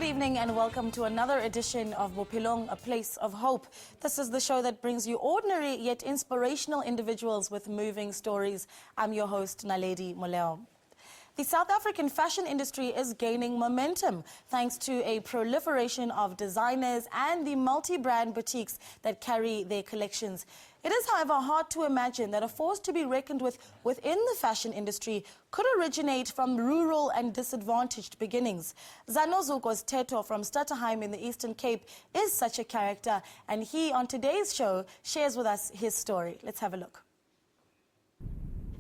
evening and welcome to another edition of Bophelong, a place of hope. This is the show that brings you ordinary yet inspirational individuals with moving stories. I'm your host, Naledi Moleo. The South African fashion industry is gaining momentum thanks to a proliferation of designers and the multi-brand boutiques that carry their collections. It is, however, hard to imagine that a force to be reckoned with within the fashion industry could originate from rural and disadvantaged beginnings. Zanozuko's Teto from Stutterheim in the Eastern Cape is such a character, and he, on today's show, shares with us his story. Let's have a look.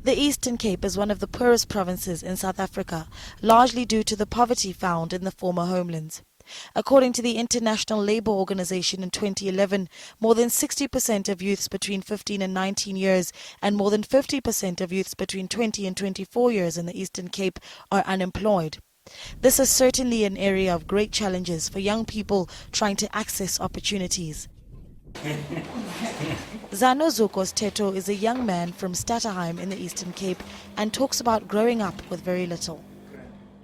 The Eastern Cape is one of the poorest provinces in South Africa, largely due to the poverty found in the former homelands. According to the International Labour Organization in 2011, more than 60% of youths between 15 and 19 years and more than 50% of youths between 20 and 24 years in the Eastern Cape are unemployed. This is certainly an area of great challenges for young people trying to access opportunities. Zanozuko's Teto is a young man from Stutterheim in the Eastern Cape and talks about growing up with very little.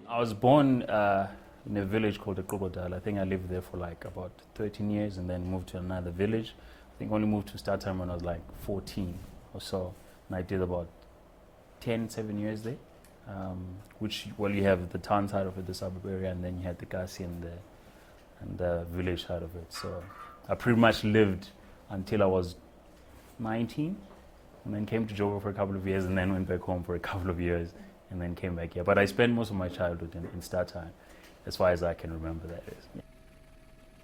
I was born in a village called the Crocodile. I think I lived there for like about 13 years and then moved to another village. I think only moved to Stutterheim when I was like 14 or so. And I did about 7 years there, which, well, you have the town side of it, the suburb area, and then you had the Kasi and the village side of it. So I pretty much lived until I was 19, and then came to Joburg for a couple of years, and then went back home for a couple of years, and then came back here. But I spent most of my childhood in Stutterheim, as far as I can remember, that is. Yeah.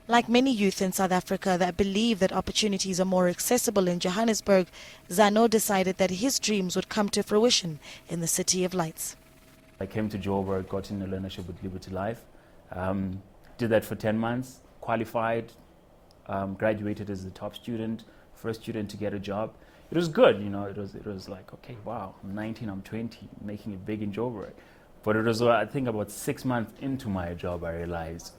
Like many youth in South Africa that believe that opportunities are more accessible in Johannesburg, Zano decided that his dreams would come to fruition in the City of Lights. I came to Joburg, got in a learnership with Liberty Life, did that for 10 months, qualified, graduated as the top student, first student to get a job. It was good, you know, it was like, okay, wow, I'm 19, I'm 20, making it big in Joburg. But it was, I think, about 6 months into my job, I realized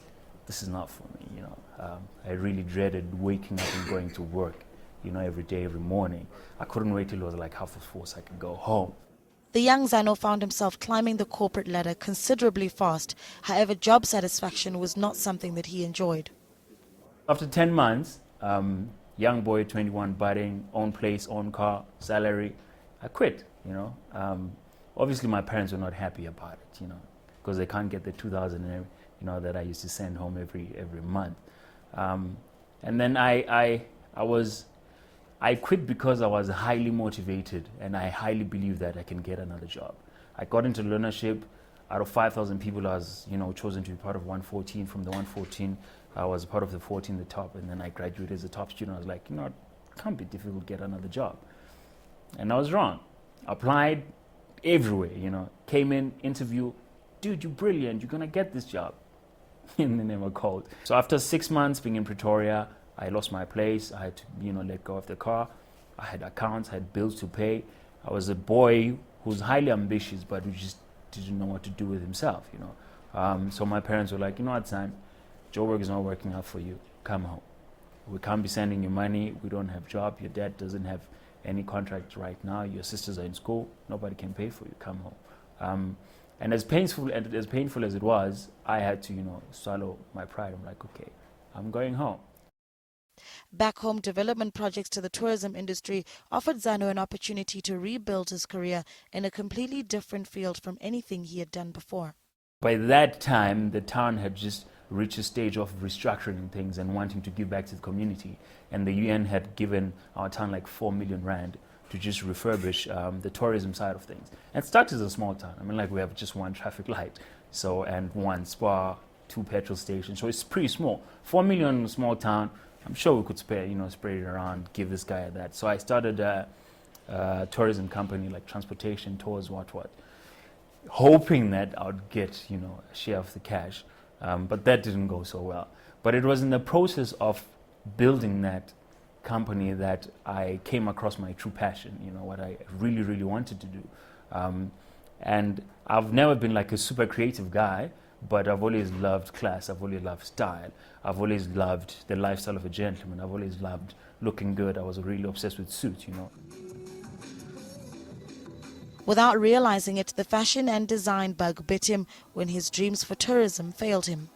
this is not for me, you know. I really dreaded waking up and going to work, you know, every day, every morning. I couldn't wait till it was like 4:30 so I could go home. The young Zano found himself climbing the corporate ladder considerably fast. However, job satisfaction was not something that he enjoyed. After 10 months, young boy, 21, budding, own place, own car, salary, I quit, you know. Obviously, my parents were not happy about it, you know, because they can't get the 2,000, you know, that I used to send home every month. And then I quit because I was highly motivated and I highly believed that I can get another job. I got into learnership. Out of 5,000 people, I was, you know, chosen to be part of 114. From the 114, I was part of the 14, the top, and then I graduated as a top student. I was like, you know, it can't be difficult to get another job. And I was wrong. Applied everywhere, you know, came in, interview, dude, you're brilliant, you're gonna get this job. And they never called. So after 6 months being in Pretoria, I lost my place. I had to, you know, let go of the car. I had accounts, I had bills to pay. I was a boy who was highly ambitious, but who just didn't know what to do with himself, you know. So my parents were like, you know what, son, Joburg is not working out for you. Come home. We can't be sending you money. We don't have a job. Your dad doesn't have any contract right now. Your sisters are in school. Nobody can pay for you. Come home. And as painful as it was, I had to, you know, swallow my pride. I'm like, okay, I'm going home. Back home, development projects to the tourism industry offered Zano an opportunity to rebuild his career in a completely different field from anything he had done before. By that time, the town had just reached a stage of restructuring things and wanting to give back to the community. And the UN had given our town like 4 million rand to just refurbish the tourism side of things. And Sturt is a small town. I mean, like, we have just one traffic light, so, and one spa, 2 petrol stations. So it's pretty small. 4 million small town. I'm sure we could spare, you know, spread it around, give this guy that. So I started a tourism company, like transportation, tours, what, hoping that I would get, you know, a share of the cash. But that didn't go so well. But it was in the process of building that company that I came across my true passion, you know, what I really, really wanted to do. And I've never been like a super creative guy, but I've always loved class, I've always loved style, I've always loved the lifestyle of a gentleman, I've always loved looking good. I was really obsessed with suits, you know. Without realizing it, the fashion and design bug bit him when his dreams for tourism failed him.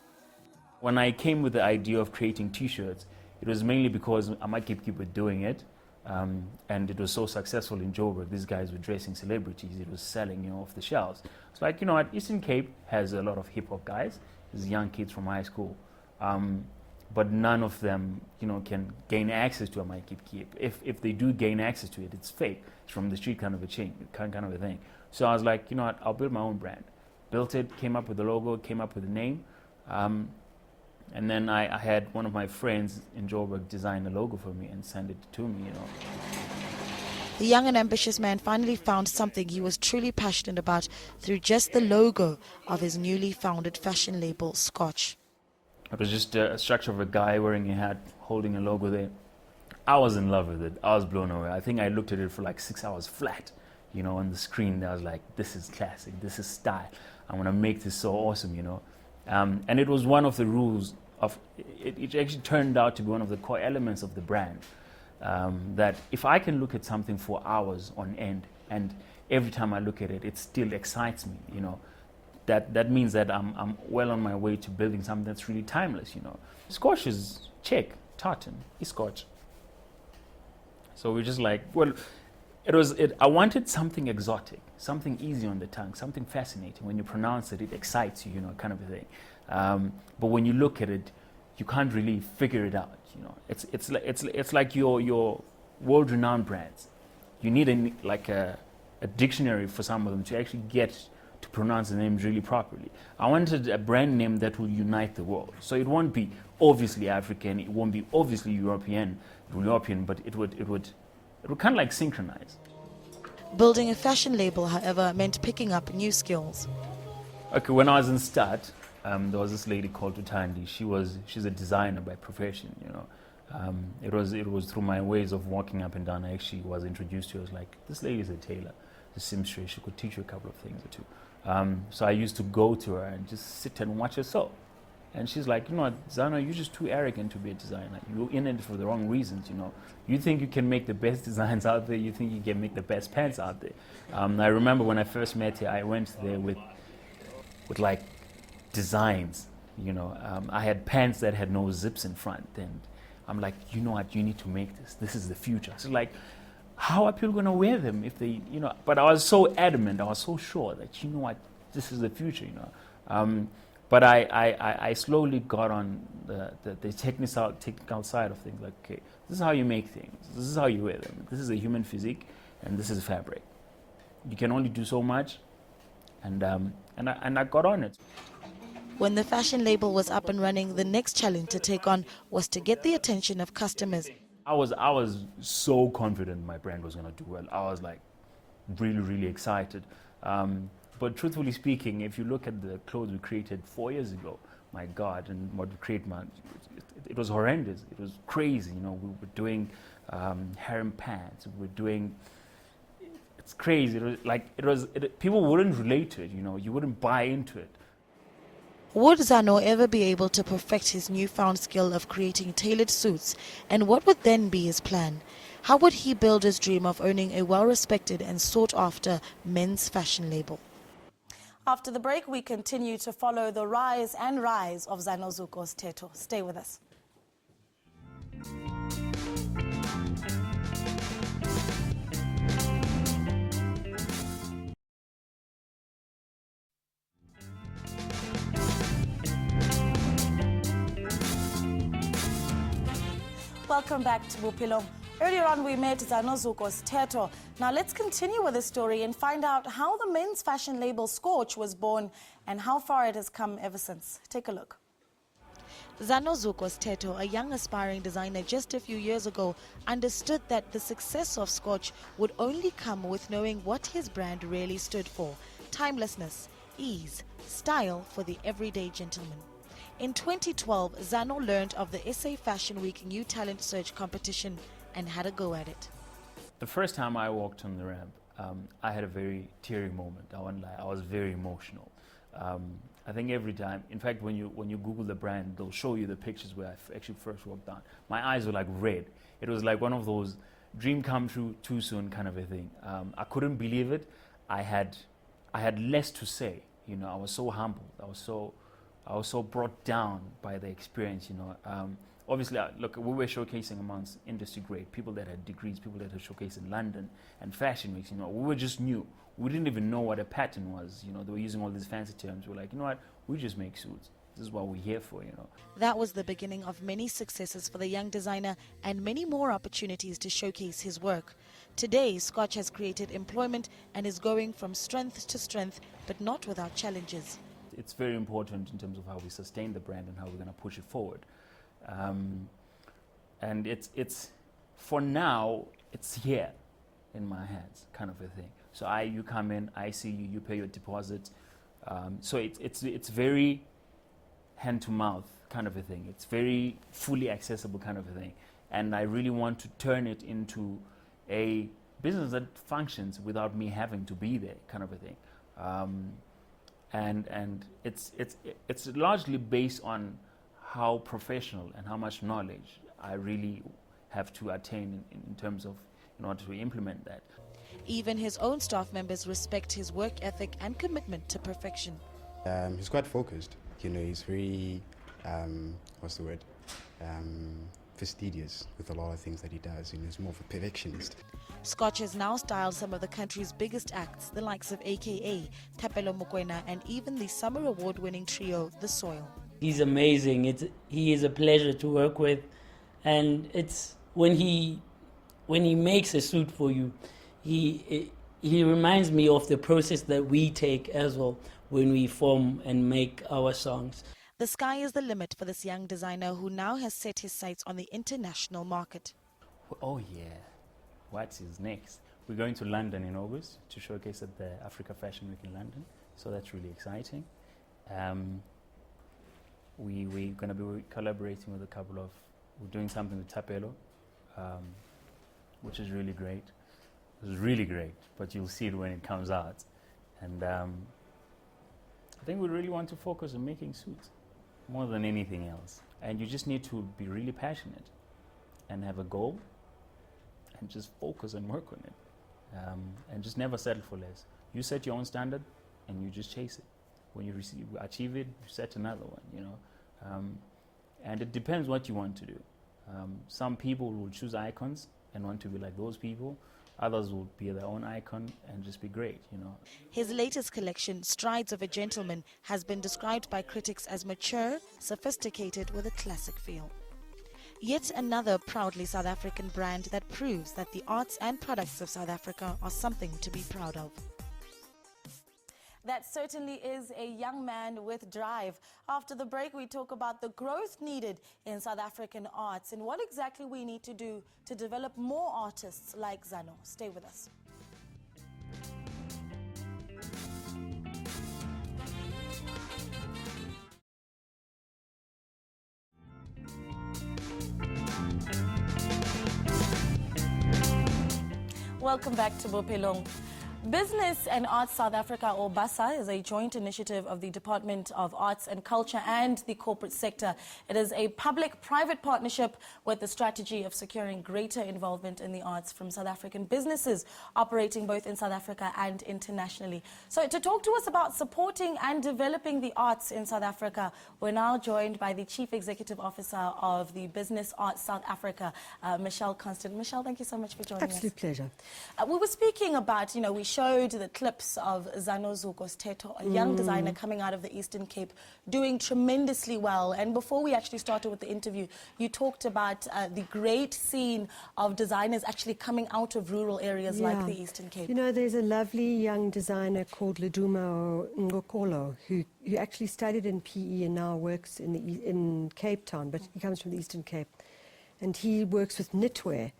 When I came with the idea of creating T-shirts, it was mainly because I might keep doing it, and it was so successful in Joburg. These guys were dressing celebrities. It was selling, off the shelves. It's like, what, Eastern Cape has a lot of hip-hop guys. There's young kids from high school. But none of them, can gain access to a My Keep. If they do gain access to it, it's fake. It's from the street kind of a thing. So I was like, what, I'll build my own brand. Built it, came up with the logo, came up with the name. And then I had one of my friends in Joburg design the logo for me and send it to me, The young and ambitious man finally found something he was truly passionate about through just the logo of his newly founded fashion label, Scotch. It was just a structure of a guy wearing a hat, holding a logo there. I was in love with it. I was blown away. I think I looked at it for like 6 hours flat, on the screen. I was like, this is classic. This is style. I'm going to make this so awesome, And it was one of the rules of it. It actually turned out to be one of the core elements of the brand. That if I can look at something for hours on end, and every time I look at it, it still excites me, that means that I'm well on my way to building something that's really timeless, Scotch is check, tartan is Scotch. So we're just like, I wanted something exotic, something easy on the tongue, something fascinating. When you pronounce it, it excites you, kind of a thing. But when you look at it, you can't really figure it out. It's like your world-renowned brands. You need a dictionary for some of them to actually get to pronounce the names really properly. I wanted a brand name that will unite the world. So it won't be obviously African, it won't be obviously European, but it would kind of like synchronize. Building a fashion label, however, meant picking up new skills. Okay, when I was in Start, there was this lady called Utandi. She's a designer by profession, It was through my ways of walking up and down I actually was introduced to her. I was like, this lady is a tailor, a seamstress. She could teach you a couple of things or two. So I used to go to her and just sit and watch her sew. And she's like, Zano, you're just too arrogant to be a designer. You're in it for the wrong reasons, You think you can make the best designs out there. You think you can make the best pants out there. I remember when I first met her, I went there with like designs, I had pants that had no zips in front. And I'm like, you know what, you need to make this. This is the future. So like, how are people going to wear them if they, But I was so adamant. I was so sure that, this is the future, But I slowly got on the technical side of things. Like, okay, this is how you make things. This is how you wear them. This is a human physique, and this is fabric. You can only do so much, and I got on it. When the fashion label was up and running, the next challenge to take on was to get the attention of customers. I was so confident my brand was going to do well. I was like really, really excited. But truthfully speaking, if you look at the clothes we created 4 years ago, my God, and what we created, it was horrendous. It was crazy. We were doing harem pants. We were doing. It's crazy. People wouldn't relate to it. You wouldn't buy into it. Would Zano ever be able to perfect his newfound skill of creating tailored suits? And what would then be his plan? How would he build his dream of owning a well-respected and sought-after men's fashion label? After the break, we continue to follow the rise of Zano Zuko's Theto. Stay with us. Welcome back to Bophelong. Earlier on, we met Zano Zuko's Theto. Now let's continue with the story and find out how the men's fashion label Scotch was born and how far it has come ever since. Take a look. Zano Zuko's Theto, a young aspiring designer just a few years ago, understood that the success of Scotch would only come with knowing what his brand really stood for: timelessness, ease, style for the everyday gentleman. In 2012, Zano learned of the SA Fashion Week New Talent Search competition and had a go at it. The first time I walked on the ramp, I had a very teary moment. I won't lie, I was very emotional. I think every time, in fact, when you Google the brand, they'll show you the pictures where I actually first walked down. My eyes were like red. It was like one of those dream come true too soon kind of a thing. I couldn't believe it. I had less to say. I was so humbled. I was so I was so brought down by the experience, you know. Obviously, look, we were showcasing amongst industry grade, people that had degrees, people that had showcased in London and fashion weeks, you know. We were just new. We didn't even know what a pattern was, you know. They were using all these fancy terms. We're like, you know what, we just make suits. This is what we're here for, you know. That was the beginning of many successes for the young designer and many more opportunities to showcase his work. Today, Scotch has created employment and is going from strength to strength, but not without challenges. It's very important in terms of how we sustain the brand and how we're going to push it forward. And it's for now, it's here in my hands, kind of a thing. So you come in, I see you, you pay your deposit. So it's very hand to mouth kind of a thing. It's very fully accessible kind of a thing. And I really want to turn it into a business that functions without me having to be there kind of a thing. And it's largely based on how professional and how much knowledge I really have to attain in terms of in order to implement that. Even his own staff members respect his work ethic and commitment to perfection. He's quite focused. You know, he's very, what's the word? Fastidious with a lot of things that he does. You know, he's more of a perfectionist. Scotch has now styled some of the country's biggest acts, the likes of AKA, Thapelo Mokoena, and even the summer award-winning trio, The Soil. He's amazing. He is a pleasure to work with, and it's when he makes a suit for you, he reminds me of the process that we take as well when we form and make our songs. The sky is the limit for this young designer who now has set his sights on the international market. Oh yeah, what is next? We're going to London in August to showcase at the Africa Fashion Week in London, so that's really exciting. We're going to be collaborating with we're doing something with Thapelo, which is really great. It's really great, but you'll see it when it comes out. And I think we really want to focus on making suits more than anything else. And you just need to be really passionate and have a goal and just focus and work on it. And just never settle for less. You set your own standard and you just chase it. When you achieve it, you set another one, you know. And it depends what you want to do. Some people will choose icons and want to be like those people. Others will be their own icon and just be great, you know. His latest collection, Strides of a Gentleman, has been described by critics as mature, sophisticated with a classic feel. Yet another proudly South African brand that proves that the arts and products of South Africa are something to be proud of. That certainly is a young man with drive. After the break, we talk about the growth needed in South African arts and what exactly we need to do to develop more artists like Zano. Stay with us. Welcome back to Bophelong. Business and Arts South Africa, or BASA, is a joint initiative of the Department of Arts and Culture and the corporate sector. It is a public-private partnership with the strategy of securing greater involvement in the arts from South African businesses operating both in South Africa and internationally. So to talk to us about supporting and developing the arts in South Africa, we're now joined by the Chief Executive Officer of the Business Arts South Africa, Michelle Constant. Michelle, thank you so much for joining us. Absolute pleasure. We were speaking about, we showed the clips of Zano Zukos Teto, a young designer coming out of the Eastern Cape, doing tremendously well. And before we actually started with the interview, you talked about the great scene of designers actually coming out of rural areas like the Eastern Cape. You know, there's a lovely young designer called Leduma Ngokolo who actually studied in PE and now works in Cape Town, but he comes from the Eastern Cape. And he works with knitwear.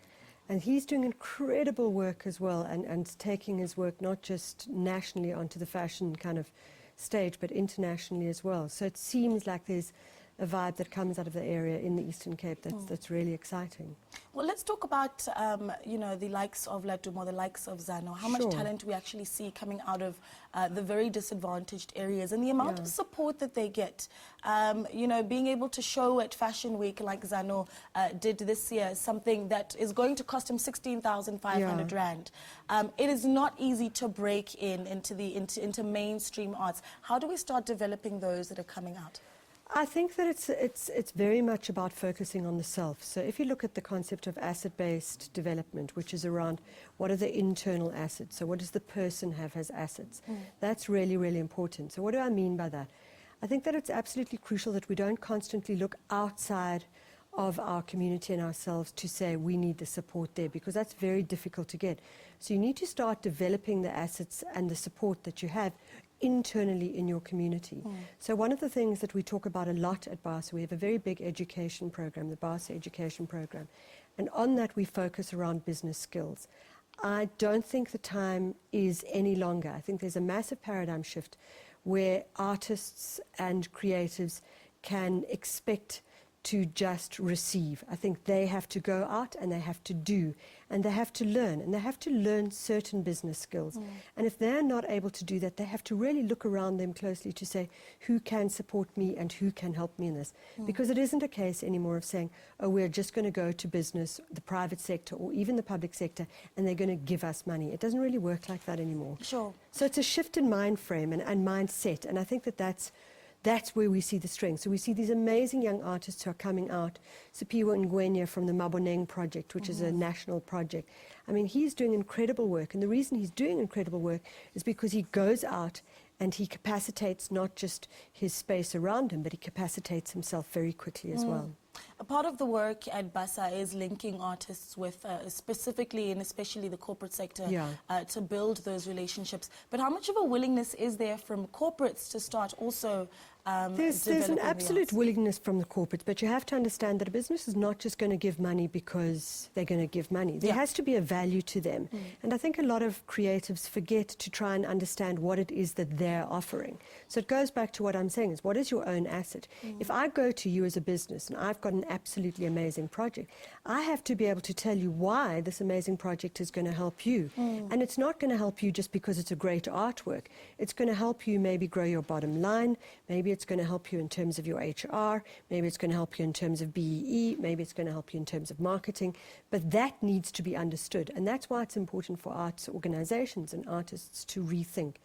And he's doing incredible work as well and taking his work not just nationally onto the fashion kind of stage, but internationally as well. So it seems like there's a vibe that comes out of the area in the Eastern Cape that's really exciting. Well, let's talk about, the likes of Leduma, the likes of Zano, how much talent we actually see coming out of the very disadvantaged areas and the amount of support that they get. Being able to show at Fashion Week like Zano did this year, something that is going to cost him 16,500 Rand. It is not easy to break into mainstream arts. How do we start developing those that are coming out? I think that it's very much about focusing on the self. So if you look at the concept of asset-based development, which is around what are the internal assets, so what does the person have as assets, that's really, really important. So what do I mean by that? I think that it's absolutely crucial that we don't constantly look outside of our community and ourselves to say we need the support there, because that's very difficult to get. So you need to start developing the assets and the support that you have internally in your community. So one of the things that we talk about a lot at BASA, we have a very big education program, the BASA education program, and on that we focus around business skills. I don't think the time is any longer. I think there's a massive paradigm shift where artists and creatives can expect to just receive. I think they have to go out and they have to do, and they have to learn, and they have to learn certain business skills. And if they're not able to do that, they have to really look around them closely to say, who can support me and who can help me in this? Because it isn't a case anymore of saying, oh, we're just going to go to business, the private sector, or even the public sector, and they're going to give us money. It doesn't really work like that anymore. Sure. So it's a shift in mind frame and mindset, and I think that that's where we see the strength. So we see these amazing young artists who are coming out. Sipiwe Ngwenya from the Maboneng project, which is a national project. I mean, he's doing incredible work. And the reason he's doing incredible work is because he goes out and he capacitates not just his space around him, but he capacitates himself very quickly as well. A part of the work at BASA is linking artists with specifically and especially the corporate sector to build those relationships. But how much of a willingness is there from corporates to start also there's an absolute willingness from the corporates, but you have to understand that a business is not just going to give money because they're going to give money. There has to be a value to them. And I think a lot of creatives forget to try and understand what it is that they're offering. So it goes back to what I'm saying is, what is your own asset? If I go to you as a business and I've got an absolutely amazing project, I have to be able to tell you why this amazing project is going to help you. And it's not going to help you just because it's a great artwork. It's going to help you maybe grow your bottom line. Maybe it's going to help you in terms of your HR. Maybe it's going to help you in terms of BEE. Maybe it's going to help you in terms of marketing. But that needs to be understood. And that's why it's important for arts organizations and artists to rethink.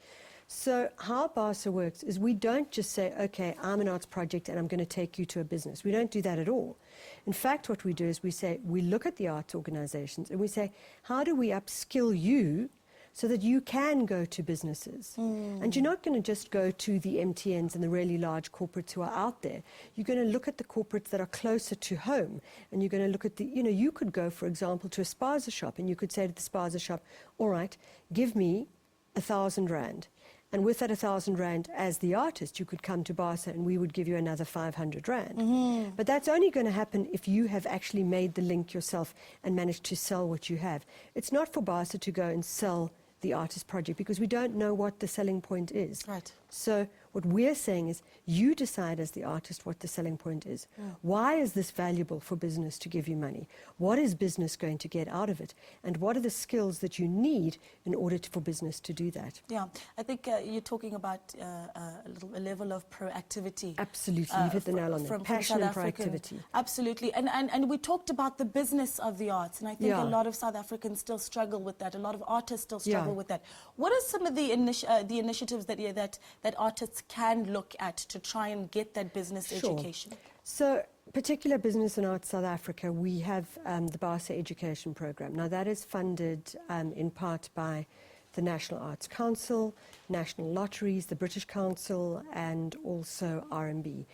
So how BASA works is we don't just say, okay, I'm an arts project and I'm going to take you to a business. We don't do that at all. In fact, what we do is we say, we look at the arts organizations and we say, how do we upskill you so that you can go to businesses? And you're not going to just go to the MTNs and the really large corporates who are out there. You're going to look at the corporates that are closer to home, and you're going to look at the, you could go, for example, to a spaza shop, and you could say to the spaza shop, all right, give me 1,000 rand. And with that 1,000 rand, as the artist, you could come to BASA and we would give you another 500 rand. But that's only going to happen if you have actually made the link yourself and managed to sell what you have. It's not for BASA to go and sell the artist project because we don't know what the selling point is. Right. So what we're saying is you decide as the artist what the selling point is. Why is this valuable for business to give you money? What is business going to get out of it? And what are the skills that you need in order for business to do that? Yeah, I think you're talking about a level of proactivity. Absolutely, you've hit the nail on it. Passion and proactivity. Absolutely, and we talked about the business of the arts, and I think a lot of South Africans still struggle with that. A lot of artists still struggle with that. What are some of the initiatives that artists can look at to try and get that business education? So, particular business and arts South Africa, we have the BASA education program. Now that is funded in part by the National Arts Council, National Lotteries, the British Council, and also RMB.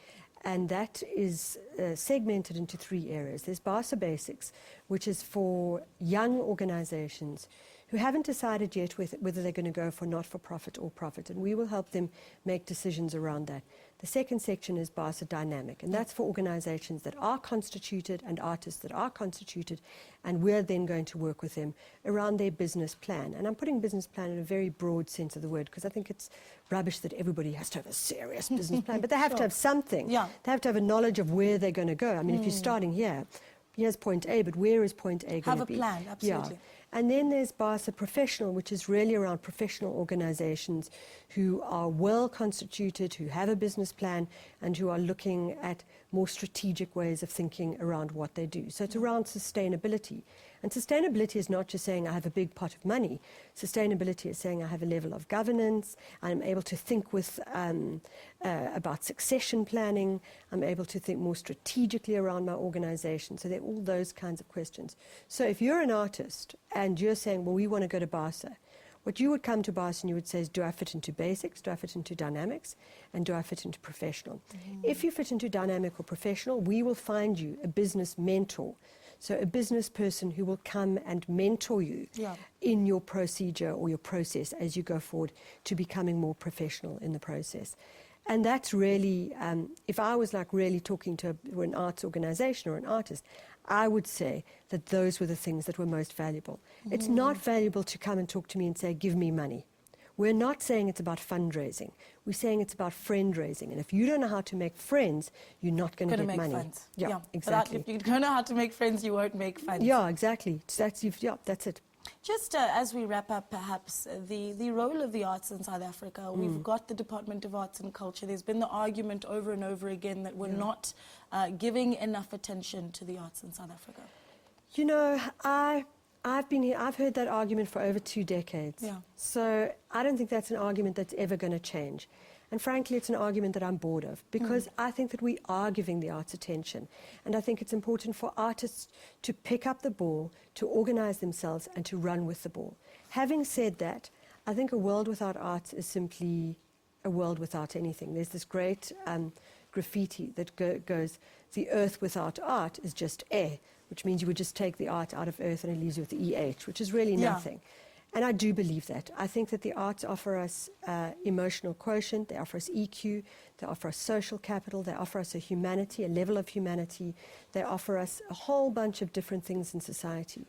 And that is segmented into 3 areas. There's BASA Basics, which is for young organizations who haven't decided yet whether they're going to go for not-for-profit or profit, and we will help them make decisions around that. The second section is BASA Dynamic, and that's for organizations that are constituted and artists that are constituted, and we're then going to work with them around their business plan. And I'm putting business plan in a very broad sense of the word, because I think it's rubbish that everybody has to have a serious business plan, but they have to have something. They have to have a knowledge of where they're going to go. I mean, if you're starting here, here's point A, but where is point A going to be? Have a plan, absolutely. And then there's BASA Professional, which is really around professional organizations who are well constituted, who have a business plan, and who are looking at more strategic ways of thinking around what they do. So it's around sustainability. And sustainability is not just saying I have a big pot of money. Sustainability is saying I have a level of governance, I'm able to think with about succession planning, I'm able to think more strategically around my organization. So there are all those kinds of questions. So if you're an artist and you're saying, well, we want to go to BASA, what you would come to BASA and you would say is, do I fit into basics, do I fit into dynamics, and do I fit into professional? If you fit into dynamic or professional, we will find you a business mentor. So a business person who will come and mentor you in your procedure or your process as you go forward to becoming more professional in the process. And that's really, if I was like really talking to an arts organization or an artist, I would say that those were the things that were most valuable. It's not valuable to come and talk to me and say, give me money. We're not saying it's about fundraising. We're saying it's about friend raising. And if you don't know how to make friends, you're not going to get make money. Friends. Yeah, exactly. If you don't know how to make friends, you won't make friends. Yeah, exactly. That's it. Just as we wrap up, perhaps, the role of the arts in South Africa. We've got the Department of Arts and Culture. There's been the argument over and over again that we're not giving enough attention to the arts in South Africa. You know, I've been here, I've heard that argument for over 2 decades. Yeah. So I don't think that's an argument that's ever going to change. And frankly, it's an argument that I'm bored of, because I think that we are giving the arts attention. And I think it's important for artists to pick up the ball, to organize themselves, and to run with the ball. Having said that, I think a world without arts is simply a world without anything. There's this great graffiti that goes, the earth without art is just air, which means you would just take the art out of earth and it leaves you with the EH, which is really nothing. And I do believe that. I think that the arts offer us emotional quotient, they offer us EQ, they offer us social capital, they offer us a humanity, a level of humanity, they offer us a whole bunch of different things in society.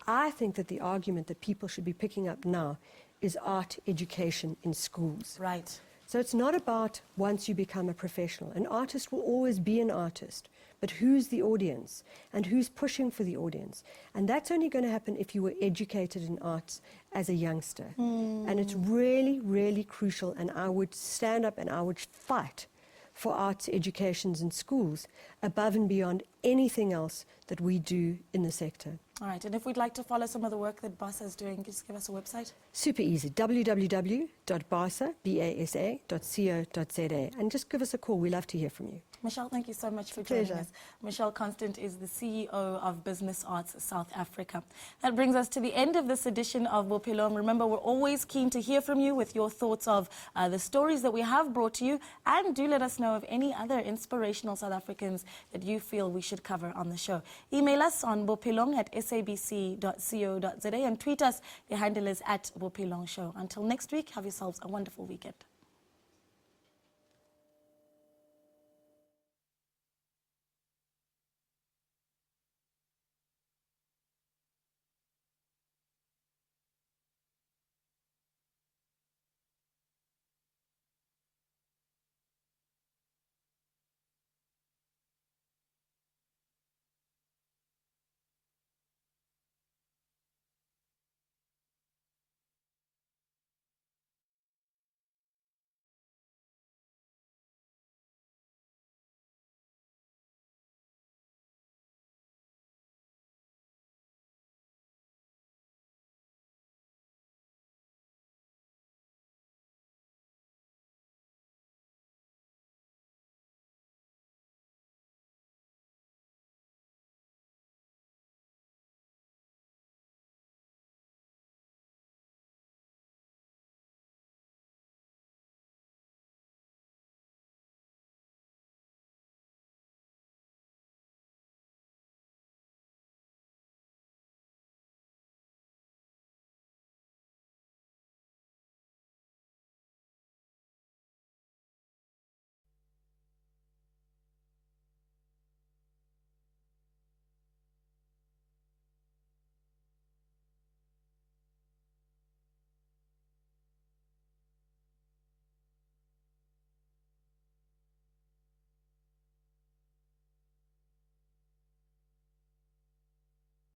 I think that the argument that people should be picking up now is art education in schools. Right. So it's not about once you become a professional. An artist will always be an artist, but who's the audience and who's pushing for the audience? And that's only going to happen if you were educated in arts as a youngster. And it's really, really crucial, and I would stand up and I would fight for arts educations in schools above and beyond anything else that we do in the sector. All right, and if we'd like to follow some of the work that BASA is doing, just give us a website. Super easy, www.basa.co.za, and just give us a call. We love to hear from you. Michelle, thank you so much for joining Pleasure. us. Michelle Constant is the CEO of Business Arts South Africa. That brings us to the end of this edition of Bophelong. Remember, we're always keen to hear from you with your thoughts of the stories that we have brought to you, and do let us know of any other inspirational South Africans that you feel we should cover on the show. Email us on bophelong@sabc.co.za and tweet us. The handle is @Bophelong Show. Until next week, have yourselves a wonderful weekend.